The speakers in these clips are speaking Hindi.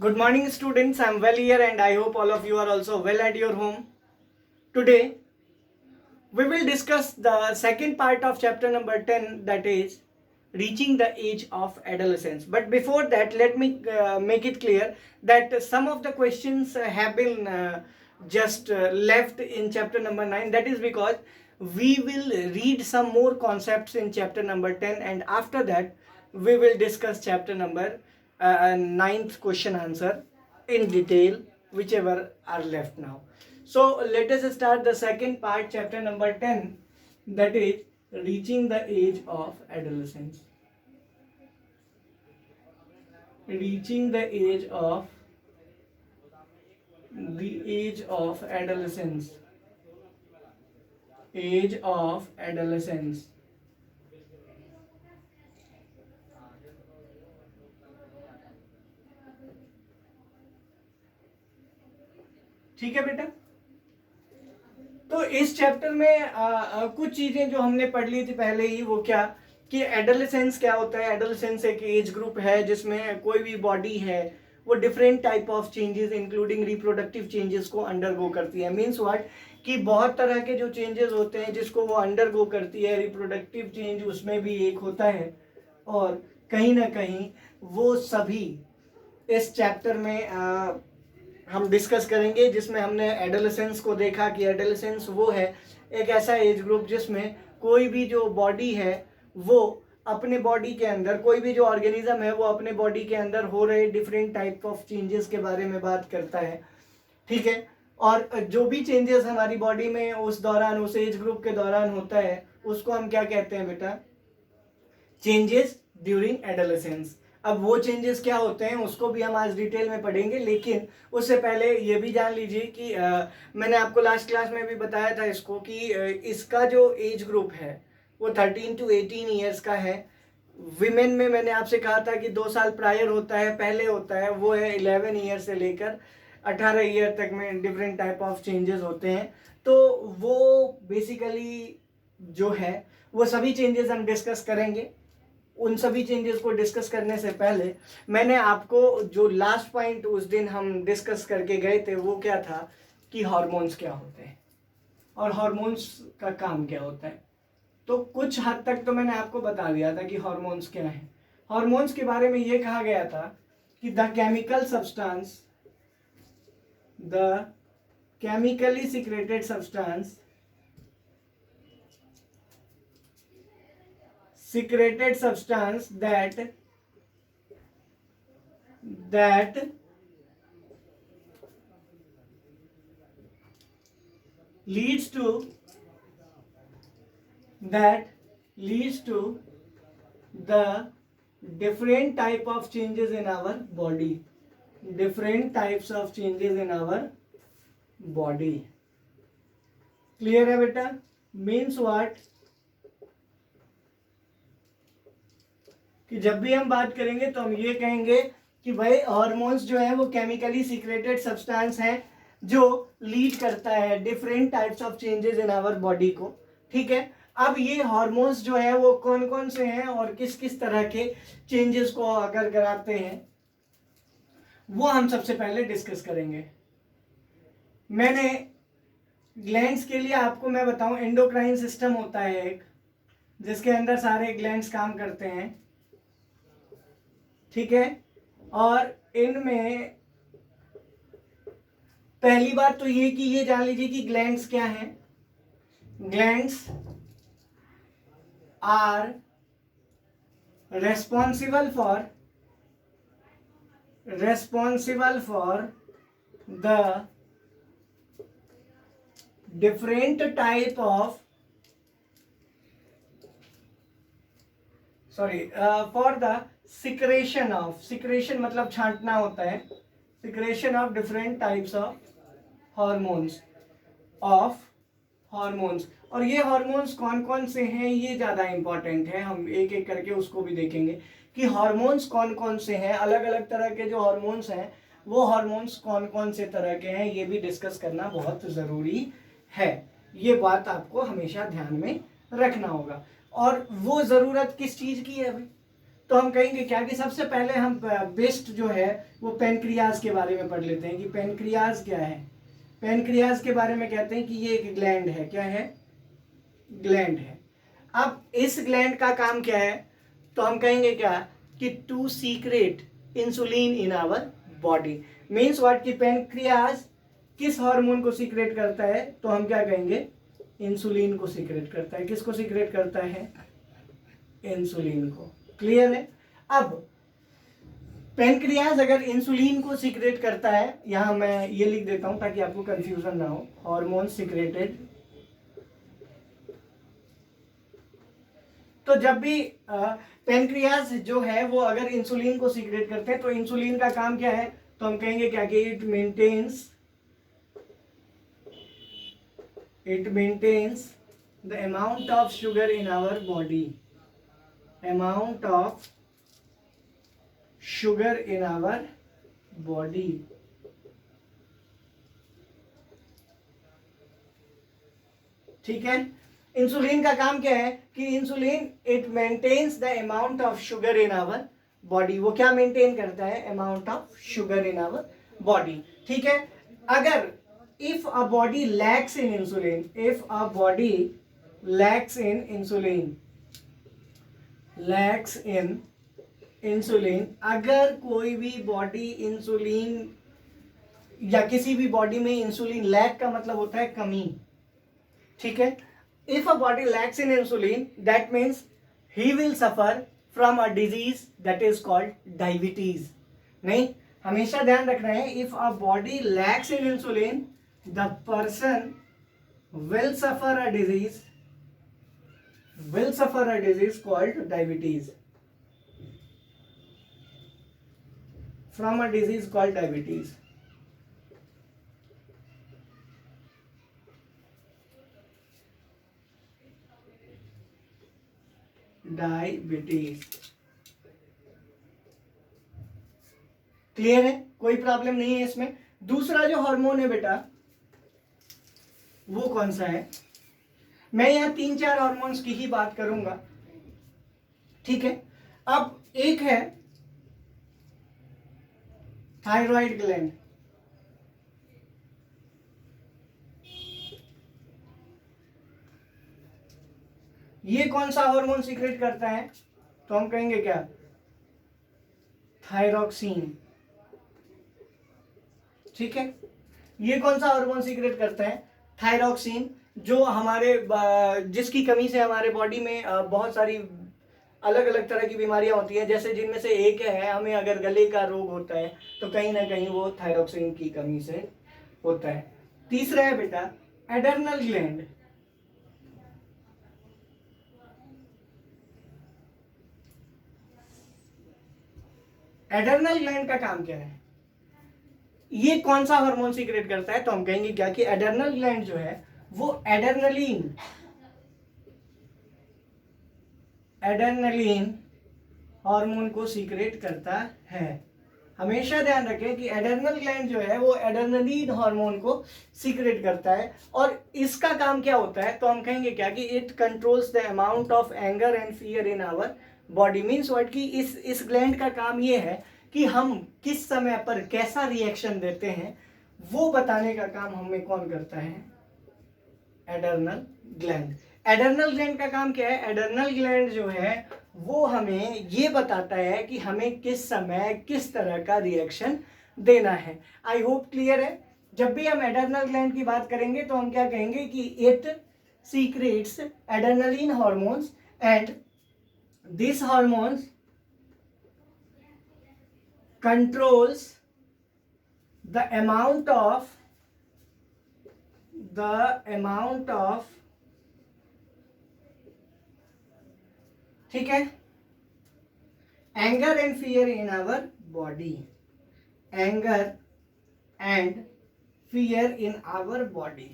Good morning, students. I'm well here, and I hope all of you are also well at your home. Today, we will discuss the second part of chapter number 10, that is reaching the age of adolescence. But before that, let me make it clear that some of the questions have been just left in chapter number 9. That is because we will read some more concepts in chapter number 10, and after that, we will discuss chapter number 9th question answer in detail, whichever are left now. So let us start the second part, chapter number 10, that is reaching the age of adolescence. Reaching the age of adolescence. Age of adolescence. ठीक है बेटा। तो इस चैप्टर में कुछ चीजें जो हमने पढ़ ली थी पहले ही, वो क्या कि एडोलेसेंस क्या होता है। एडोलेसेंस एक एज ग्रुप है जिसमें कोई भी बॉडी है वो different type of changes including reproductive changes को अंडरगो करती है। मीन्स व्हाट कि बहुत तरह के जो चेंजेस होते हैं जिसको वो अंडरगो करती है, रिप्रोडक्टिव चेंज उसमें भी एक होता है, और कहीं ना कहीं वो सभी इस चैप्टर में हम डिस्कस करेंगे, जिसमें हमने एडोलेसेंस को देखा कि एडोलेसेंस वो है एक ऐसा एज ग्रुप जिसमें कोई भी जो बॉडी है वो अपने बॉडी के अंदर, कोई भी जो ऑर्गेनिज्म है वो अपने बॉडी के अंदर हो रहे डिफरेंट टाइप ऑफ चेंजेस के बारे में बात करता है। ठीक है, और जो भी चेंजेस हमारी बॉडी में उस दौरान, उस एज ग्रुप के दौरान होता है, उसको हम क्या कहते हैं बेटा? Changes during adolescence. अब वो चेंजेस क्या होते हैं उसको भी हम आज डिटेल में पढ़ेंगे, लेकिन उससे पहले ये भी जान लीजिए कि मैंने आपको लास्ट क्लास में भी बताया था इसको कि इसका जो एज ग्रुप है वो 13 to 18 ईयर्स का है। विमेन में मैंने आपसे कहा था कि 2 साल प्रायर होता है, पहले होता है, वो है 11 ईयर से लेकर 18 ईयर तक में डिफरेंट टाइप ऑफ चेंजेस होते हैं। तो वो बेसिकली जो है वो सभी चेंजेस हम डिस्कस करेंगे। उन सभी चेंजेस को डिस्कस करने से पहले मैंने आपको जो लास्ट पॉइंट उस दिन हम डिस्कस करके गए थे वो क्या था कि हार्मोन्स क्या होते हैं और हार्मोन्स का काम क्या होता है। तो कुछ हद तक तो मैंने आपको बता दिया था कि हार्मोन्स क्या है। हार्मोन्स के बारे में ये कहा गया था कि the chemically secreted substance that leads to the different type of changes in our body. Different types of changes in our body. Clear है बेटा? Means what कि जब भी हम बात करेंगे तो हम ये कहेंगे कि भाई हार्मोन्स जो है वो केमिकली सीक्रेटेड सब्सटेंस हैं जो लीड करता है different types of changes in our body को। ठीक है, अब ये हार्मोन्स जो है वो कौन कौन से हैं और किस किस तरह के चेंजेस को अगर कराते हैं वो हम सबसे पहले डिस्कस करेंगे। मैंने ग्लैंड्स के लिए आपको मैं बताऊं, एंडोक्राइन सिस्टम होता है एक जिसके अंदर सारे ग्लैंड्स काम करते हैं। ठीक है, और इनमें पहली बात तो ये कि ये जान लीजिए कि ग्लैंड्स क्या हैं। Glands are responsible for the different type of for the secretion मतलब छांटना होता है, secretion of different types of hormones और ये हार्मोन्स कौन कौन से हैं ये ज़्यादा इंपॉर्टेंट है। हम एक एक करके उसको भी देखेंगे कि हार्मोन्स कौन कौन से हैं, अलग अलग तरह के जो हार्मोन्स हैं वो हार्मोन्स कौन कौन से तरह के हैं, ये भी डिस्कस करना बहुत ज़रूरी है। ये बात आपको हमेशा ध्यान में रखना होगा। और वो ज़रूरत किस चीज़ की है अभी? तो हम कहेंगे क्या कि सबसे पहले हम बेस्ट जो है वो पेनक्रियाज के बारे में पढ़ लेते हैं कि पेनक्रियाज क्या है। पेनक्रियाज के बारे में कहते हैं कि ये एक ग्लैंड है। क्या है? ग्लैंड है। अब इस ग्लैंड का काम क्या है? तो हम कहेंगे क्या कि to secrete insulin in our body. Means what कि पेनक्रियाज किस हार्मोन को सीक्रेट करता है? तो हम क्या कहेंगे? इंसुलिन को सीक्रेट करता है। किसको सीक्रेट करता है? इंसुलिन को। क्लियर है? अब पेनक्रियाज अगर इंसुलिन को सीक्रेट करता है, यहां मैं ये लिख देता हूं ताकि आपको कंफ्यूजन ना हो, हार्मोन सीक्रेटेड। तो जब भी पेनक्रियाज जो है वो अगर इंसुलिन को सीक्रेट करते हैं तो इंसुलिन का काम क्या है? तो हम कहेंगे क्या कि it maintains the amount of sugar in our body. Amount of sugar in our body. ठीक है? इंसुलिन का काम क्या है कि insulin it maintains the amount of sugar in our body. वो क्या मेंटेन करता है? Amount of sugar in our body. ठीक है? अगर if a body lacks in insulin, if a body lacks in insulin, lacks in insulin, अगर कोई भी बॉडी इंसुलिन या किसी भी बॉडी में इंसुलिन लैक का मतलब होता है कमी। ठीक है? If a body lacks in insulin that means he will suffer from a disease that is called diabetes. नहीं, हमेशा ध्यान रखना है, if a body lacks in insulin the person will suffer a disease called diabetes, from a disease called diabetes. Clear है? कोई प्रॉब्लम नहीं है इसमें। दूसरा जो हार्मोन है बेटा वो कौन सा है? मैं यहां 3-4 हार्मोन्स की ही बात करूंगा। ठीक है? अब एक है थायराइड ग्लैंड। ये कौन सा हार्मोन सीक्रेट करता है? तो हम कहेंगे क्या? थायरॉक्सिन। ठीक है? ये कौन सा हार्मोन सीक्रेट करता है? थायरॉक्सिन, जो हमारे जिसकी कमी से हमारे बॉडी में बहुत सारी अलग अलग तरह की बीमारियां होती हैं, जैसे जिनमें से एक है हमें अगर गले का रोग होता है तो कहीं ना कहीं वो थायरॉक्सिन की कमी से होता है। तीसरा है बेटा एडर्नल ग्लैंड। एडर्नल ग्लैंड का काम क्या है? ये कौन सा हार्मोन सीक्रेट करता है? तो हम कहेंगे क्या कि एडर्नल ग्लैंड जो है वो एडर्नलिन हार्मोन को सीक्रेट करता है। हमेशा ध्यान रखें कि एडर्नल ग्लैंड जो है वो एडर्नलिन हार्मोन को सीक्रेट करता है। और इसका काम क्या होता है? तो हम कहेंगे क्या कि it controls the amount of anger and fear in our body. Means what कि इस ग्लैंड का काम ये है कि हम किस समय पर कैसा रिएक्शन देते हैं वो बताने का काम हमें कौन करता है? Adrenal gland. एडर्नल ग्लैंड का काम क्या है? एडर्नल ग्लैंड जो है वो हमें ये बताता है कि हमें किस समय किस तरह का रिएक्शन देना है। आई होप क्लियर है। जब भी हम एडर्नल ग्लैंड की बात करेंगे तो हम क्या कहेंगे कि it secrets adrenaline hormones and this hormones controls the amount of ठीक है anger and fear in our body, anger and fear in our body.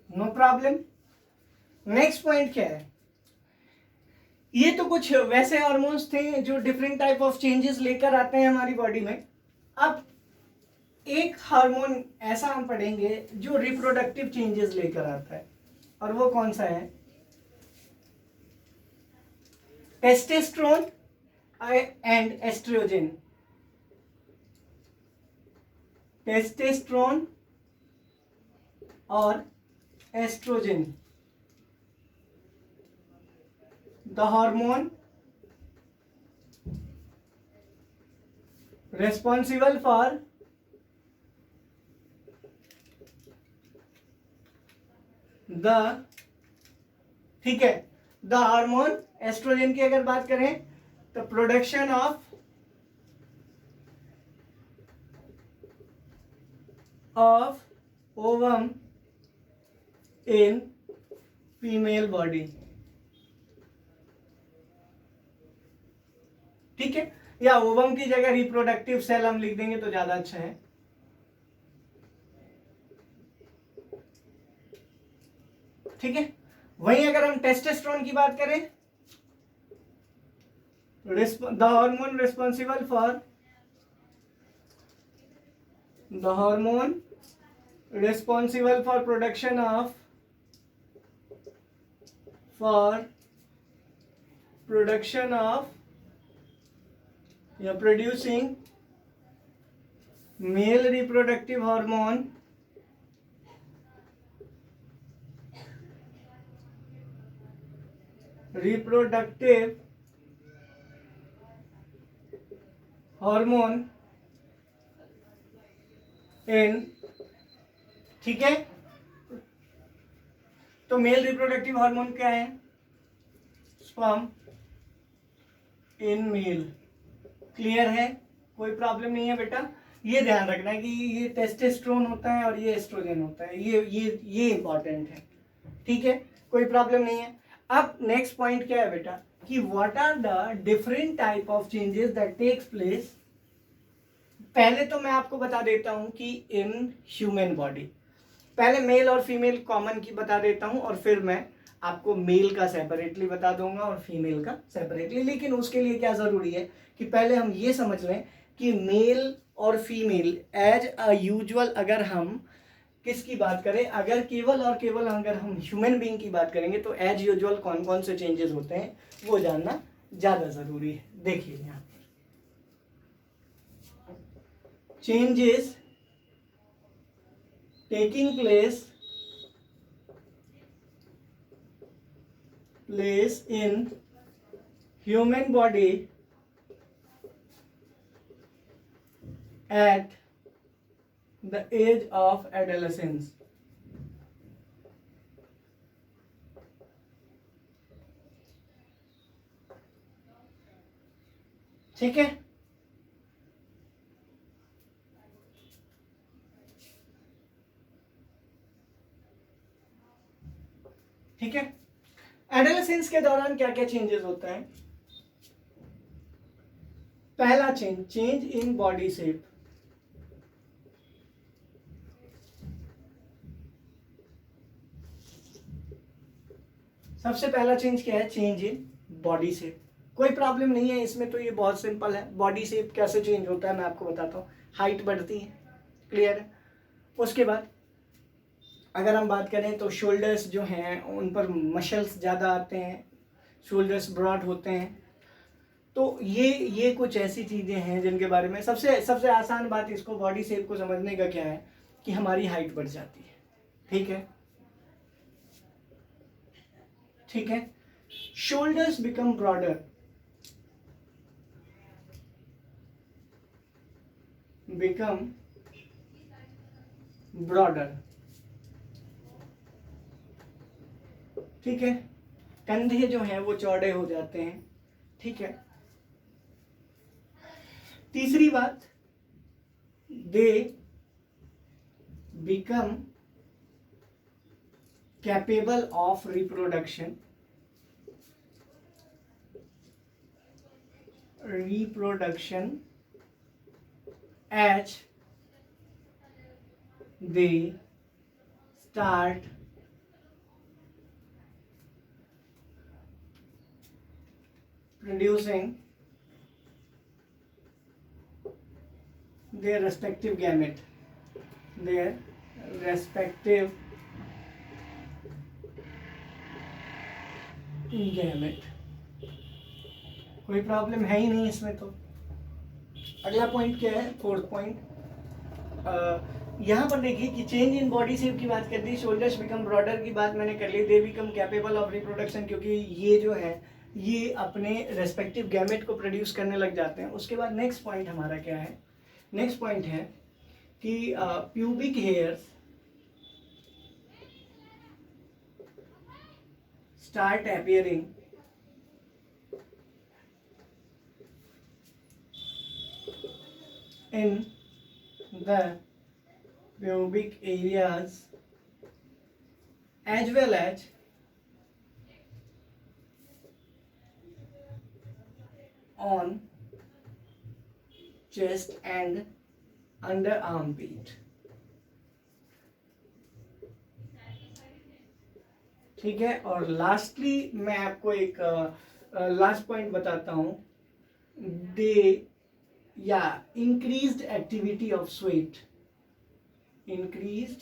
No problem. Next point क्या है? ये तो कुछ वैसे हार्मोन्स थे जो डिफरेंट टाइप ऑफ चेंजेस लेकर आते हैं हमारी बॉडी में। अब एक हार्मोन ऐसा हम पढ़ेंगे जो रिप्रोडक्टिव चेंजेस लेकर आता है, और वो कौन सा है? Testosterone and estrogen. टेस्टोस्टेरोन और estrogen, the hormone responsible for the, ठीक है, द हार्मोन एस्ट्रोजन की अगर बात करें तो production of ovum in female body. ठीक है, या ओवम की जगह रिप्रोडक्टिव सेल हम लिख देंगे तो ज्यादा अच्छा है। ठीक है, वहीं अगर हम टेस्टोस्टेरोन की बात करें, the hormone responsible for, the hormone responsible for production of, for production of या producing male reproductive hormone reproductive hormone in, ठीक है, तो मेल रिप्रोडक्टिव हार्मोन क्या है? Sperm in male. क्लियर है, कोई प्रॉब्लम नहीं है बेटा। ये ध्यान रखना कि ये टेस्टोस्टेरोन होता है और ये एस्ट्रोजन होता है, ये इंपॉर्टेंट है। ठीक है, कोई प्रॉब्लम नहीं है। अब नेक्स्ट पॉइंट क्या है बेटा कि what are the different type of changes that takes place. पहले तो मैं आपको बता देता हूं कि इन ह्यूमन बॉडी, पहले मेल और फीमेल कॉमन की बता देता हूं और फिर मैं आपको मेल का सेपरेटली बता दूंगा और फीमेल का सेपरेटली। लेकिन उसके लिए क्या जरूरी है कि पहले हम ये समझ लें कि मेल और फीमेल एज अ यूजुअल, अगर हम किसकी बात करें, अगर केवल और केवल अगर हम ह्यूमन बीइंग की बात करेंगे तो एज यूजुअल कौन कौन से चेंजेस होते हैं वो जानना ज्यादा जरूरी है। देखिए यहाँ पर changes taking place in human body at the age of adolescence। ठीक है, ठीक है। एडोलेसेंस के दौरान क्या क्या चेंजेस होता है? पहला चेंज इन बॉडी शेप। सबसे पहला चेंज क्या है? Change in body shape. कोई प्रॉब्लम नहीं है इसमें, तो ये बहुत सिंपल है। बॉडी शेप कैसे चेंज होता है मैं आपको बताता हूँ। हाइट बढ़ती है, क्लियर है। उसके बाद अगर हम बात करें तो शोल्डर्स जो हैं उन पर मसल्स ज़्यादा आते हैं, शोल्डर्स ब्रॉड होते हैं। तो ये कुछ ऐसी चीज़ें हैं जिनके बारे में सबसे आसान बात इसको बॉडी शेप को समझने का क्या है कि हमारी हाइट बढ़ जाती है। ठीक है, ठीक है। शोल्डर्स बिकम ब्रॉडर, ठीक है। कंधे जो हैं वो चौड़े हो जाते हैं। ठीक है। तीसरी बात, they become capable of reproduction, as they start producing their respective gamete। their respective gamete। कोई प्रॉब्लम है ही नहीं इसमें। तो अगला पॉइंट क्या है, फोर्थ पॉइंट, यहाँ पर देखिए कि चेंज इन बॉडी शेप की बात कर दी, शोल्डर्स बिकम ब्रॉडर की बात मैंने कर ली, they become capable of reproduction, क्योंकि ये जो है ये अपने रेस्पेक्टिव गैमेट को प्रोड्यूस करने लग जाते हैं। उसके बाद नेक्स्ट पॉइंट हमारा क्या है, नेक्स्ट पॉइंट है कि pubic hairs start appearing in the pubic areas as well as on chest and under armpit। ठीक है। और लास्टली मैं आपको एक लास्ट पॉइंट बताता हूं, दे या increased activity of sweat, increased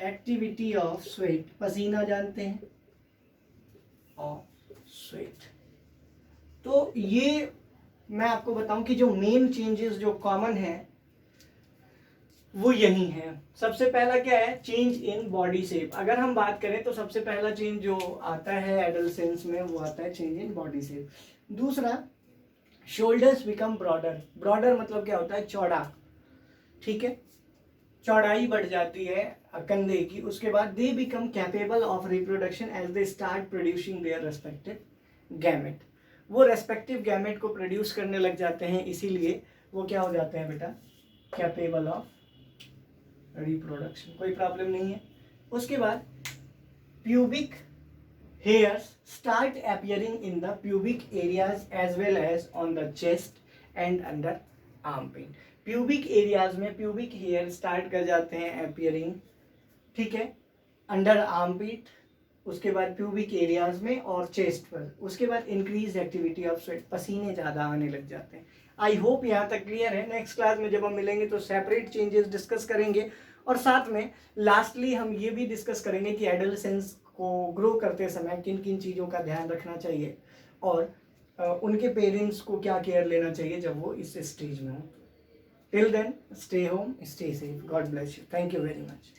activity of sweat, पसीना जानते हैं, ऑफ स्वेट। तो ये मैं आपको बताऊं कि जो मेन चेंजेस जो कॉमन है वो यही है। सबसे पहला क्या है, चेंज इन बॉडी शेप। अगर हम बात करें तो सबसे पहला चेंज जो आता है एडोलेसेंस में वो आता है चेंज इन बॉडी शेप। दूसरा, शोल्डर्स बिकम ब्रॉडर। ब्रॉडर मतलब क्या होता है, चौड़ा, ठीक है, चौड़ाई बढ़ जाती है कंधे की। उसके बाद they become capable of reproduction as they start producing their respective gamete. वो रेस्पेक्टिव गैमेट को प्रोड्यूस करने लग जाते हैं, इसीलिए वो क्या हो जाते हैं बेटा, कैपेबल ऑफ रिप्रोडक्शन। कोई प्रॉब्लम नहीं है। उसके बाद pubic hairs start appearing in the pubic areas as well as on the chest and under armpit। pubic areas में pubic hair start कर जाते हैं appearing, ठीक है, under armpit, उसके बाद pubic areas में और chest पर। उसके बाद increased activity of sweat, पसीने ज़्यादा आने लग जाते हैं। आई होप यहाँ तक क्लियर है। नेक्स्ट क्लास में जब हम मिलेंगे तो सेपरेट चेंजेस डिस्कस करेंगे, और साथ में लास्टली हम ये भी डिस्कस करेंगे कि एडोलेसेंस को ग्रो करते समय किन किन चीज़ों का ध्यान रखना चाहिए और उनके पेरेंट्स को क्या केयर लेना चाहिए जब वो इस स्टेज में हो। Till then stay home, stay safe, God bless you, thank you very much.